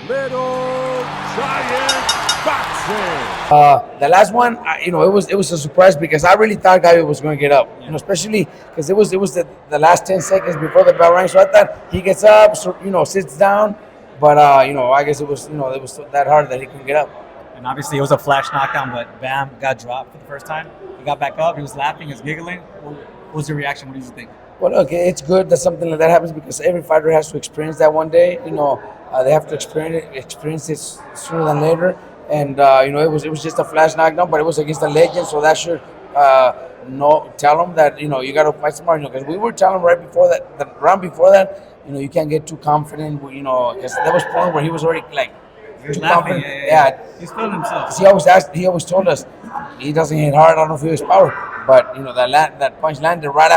Little Giant Boxing. The last one, it was a surprise because I really thought Gallo was going to get up. Especially because it was the last 10 seconds before the bell rang. So I thought he gets up, so, sits down. But I guess it was that hard that he couldn't get up. And obviously it was a flash knockdown, but Bam got dropped for the first time. He got back up. He was laughing. He was giggling. What was your reaction? What did you think? Well, look, it's good that something like that happens because every fighter has to experience that one day. They have to experience it sooner than later. And it was just a flash knockdown, but it was against a legend, so that should tell him that you got to fight smart. Because we were telling him right before that, the round before that, you can't get too confident. Because there was a point where he was already like He was too laughing. confident. Yeah. He's feeling himself. He always told us he doesn't hit hard. I don't know if he was power, but that punch landed right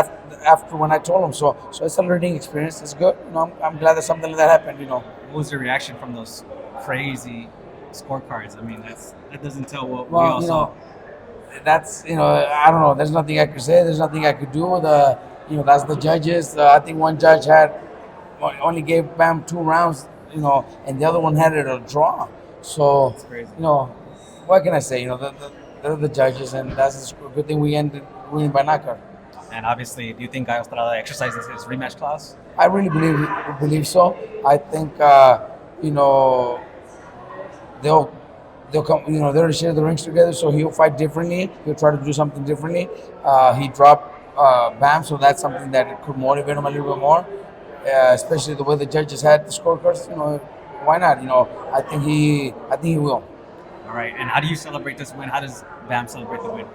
after when I told him. So it's a learning experience. It's good. I'm glad that something like that happened. What was your reaction from those crazy scorecards? I mean, that doesn't tell what we all saw. That's I don't know. There's nothing I could say. There's nothing I could do. That's the judges. I think one judge only gave Bam 2 rounds. And the other one had it a draw. So That's crazy. What can I say? They're the judges, and that's a good thing we ended winning by knockout. And obviously, do you think Gallo Estrada exercises his rematch clause? I really believe so. I think they'll come. They'll share the rings together, so he'll fight differently. He'll try to do something differently. He dropped Bam, so that's something that could motivate him a little bit more. Especially the way the judges had the scorecards. Why not? I think he will. All right. And how do you celebrate this win? How does Bam celebrate the win?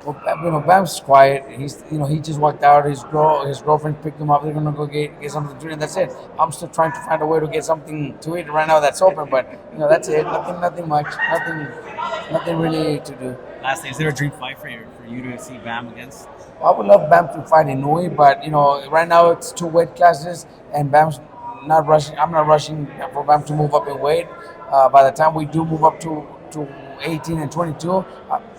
Well, Bam's quiet. He just walked out. His girlfriend picked him up. They're gonna go get something to drink, and that's it. I'm still trying to find a way to get something to eat right now that's open, but that's it. Nothing much. Nothing really to do. Lastly, is there a dream fight for you to see Bam against? I would love Bam to fight Inoue, but right now it's 2 weight classes, and Bam's not rushing. I'm not rushing for Bam to move up in weight. By the time we do move up to 18 and 22,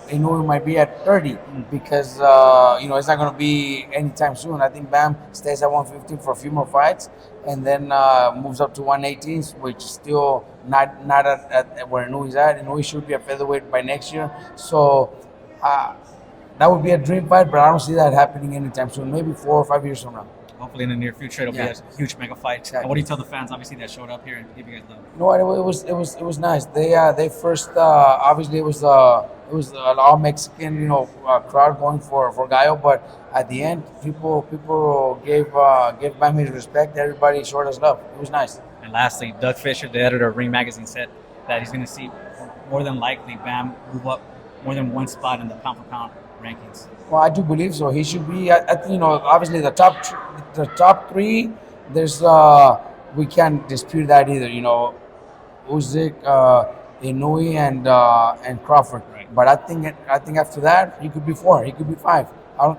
Inoue might be at 30 because it's not going to be anytime soon. I think Bam stays at 115 for a few more fights, and then moves up to 118, which is still not at where Inoue's at. Inoue should be a featherweight by next year, so. That would be a dream fight, but I don't see that happening anytime soon. Maybe 4 or 5 years from now. Hopefully, in the near future, it'll be a huge mega fight. Exactly. And what do you tell the fans, obviously, that showed up here and give you guys love? You know what? It was nice. They first obviously it was an all Mexican crowd going for Gallo, but at the end people gave Bam his respect. Everybody showed us love. It was nice. And lastly, Doug Fisher, the editor of Ring Magazine, said that he's going to see more than likely Bam move up more than one spot in the pound for pound rankings. Well, I do believe so. He should be. Obviously the top 3. There's we can't dispute that either. Usyk, Inoue, and Crawford. Right. But I think after that he could be 4. He could be 5.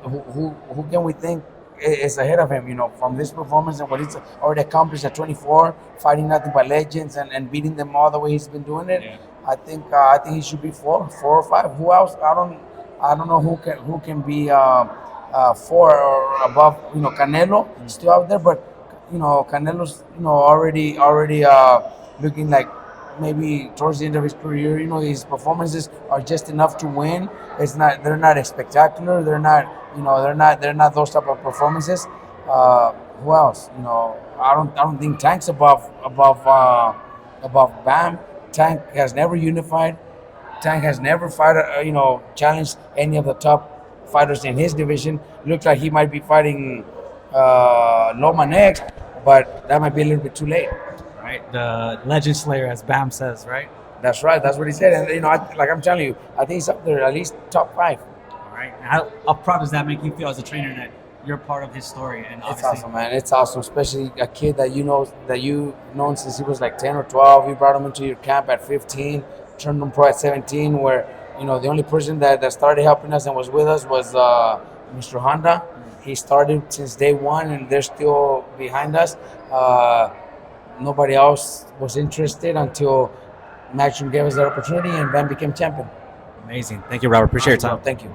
Who can we think is ahead of him? From this performance and what he's already accomplished at 24, fighting nothing but legends and beating them all the way he's been doing it. Yeah. I think he should be 4 or 5. Who else? I don't know who can be 4 or above. Canelo still out there, but Canelo's already looking like maybe towards the end of his career. His performances are just enough to win. They're not spectacular. They're not those type of performances. Who else? I don't think Tank's above Bam. Tank has never unified. Tank has never challenged any of the top fighters in his division. Looks like he might be fighting Loma next, but that might be a little bit too late. Right, the legend slayer, as Bam says, right? That's right. That's what he said. And I'm telling you, I think he's up there at least top 5. All right. How proud does that make you feel as a trainer that you're part of his story? And it's awesome, man. It's awesome, especially a kid that you've known since he was like 10 or 12. You brought him into your camp at 15, turned him pro at 17. Where the only person that started helping us and was with us was Mr. Honda. He started since day 1, and they're still behind us. Nobody else was interested until Matchroom gave us that opportunity, and Bam became champion. Amazing. Thank you, Robert. Appreciate your time. Thank you.